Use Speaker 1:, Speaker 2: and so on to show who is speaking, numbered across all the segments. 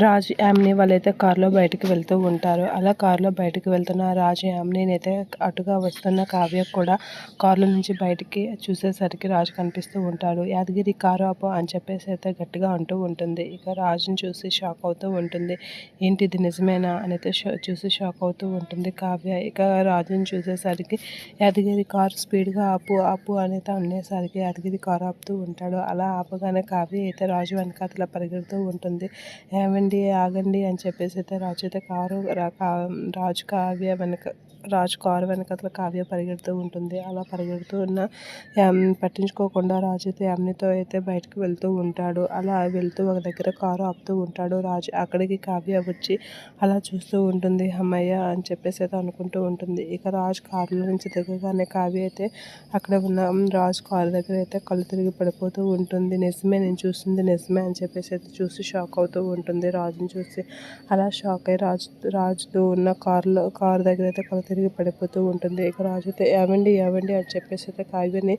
Speaker 1: రాజు యామిని వాళ్ళైతే కారులో బయటికి వెళ్తూ ఉంటారు. అలా కారులో బయటికి వెళ్తున్న రాజు యామినిని అయితే అటుగా వస్తున్న కావ్య కూడా కారులో నుంచి బయటికి చూసేసరికి రాజు కనిపిస్తూ ఉంటాడు. యాదగిరి కారు ఆపు అని చెప్పేసి అయితే గట్టిగా అంటూ ఉంటుంది. ఇక రాజుని చూసి షాక్ అవుతూ ఉంటుంది. ఏంటి ఇది నిజమేనా అని అయితే చూసి షాక్ అవుతూ ఉంటుంది కావ్య. ఇక రాజుని చూసేసరికి యాదగిరి కారు స్పీడ్గా ఆపు ఆపు అనేది అనేసరికి యాదగిరి కారు ఆపుతూ ఉంటాడు. అలా ఆపగానే కావ్య అయితే రాజు వెనకాతల పరిగెడుతూ ఉంటుంది. ఏమండి ఆగండి అని చెప్పేసి అయితే రాజు అయితే రాజు కారు వెనకాతల కావ్య పరిగెడుతూ ఉంటుంది. అలా పరిగెడుతూ ఉన్న పట్టించుకోకుండా రాజు అయితే యామినితో అయితే బయటకు వెళ్తూ ఉంటాడు. అలా వెళ్తూ ఒక దగ్గర కారు ఆపుతూ ఉంటాడు రాజు. అక్కడికి కావ్య వచ్చి అలా చూస్తూ ఉంటుంది. అమ్మయ్య అని చెప్పేసి అయితే అనుకుంటూ ఉంటుంది. ఇక రాజు కారులో నుంచి దిగగానే కావ్య అయితే అక్కడ ఉన్న రాజు కారు దగ్గర అయితే కళ్ళు తిరిగి పడిపోతూ ఉంటుంది. నిజమే, నేను చూస్తుంది నిజమే అని చెప్పేసి అయితే చూసి షాక్ అవుతూ ఉంటుంది రాజుని చూసి. అలా షాక్ అయ్యి రాజుతో ఉన్న కారు దగ్గర అయితే కళ్ళు తిరిగి పడిపోతూ ఉంటుంది. ఇక రాజు అయితే ఏవండి ఏవండి అని చెప్పేసి అయితే కావ్యని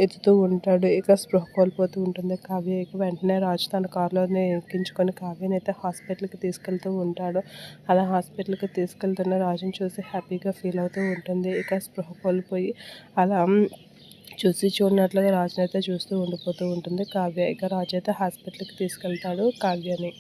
Speaker 1: ఎత్తుతూ ఉంటాడు. ఇక స్పృహ కోల్పోతూ ఉంటుంది కావ్య. ఇక వెంటనే రాజు తన కారులోనే ఎక్కించుకొని కావ్యని అయితే హాస్పిటల్కి తీసుకెళ్తూ ఉంటాడు. అలా హాస్పిటల్కి తీసుకెళ్తున్న రాజుని చూసి హ్యాపీగా ఫీల్ అవుతూ ఉంటుంది. ఇక స్పృహ కోల్పోయి అలా చూసి చూడనట్లుగా రాజునైతే చూస్తూ ఉండిపోతూ ఉంటుంది కావ్య. ఇక రాజు అయితే హాస్పిటల్కి తీసుకెళ్తాడు కావ్యని.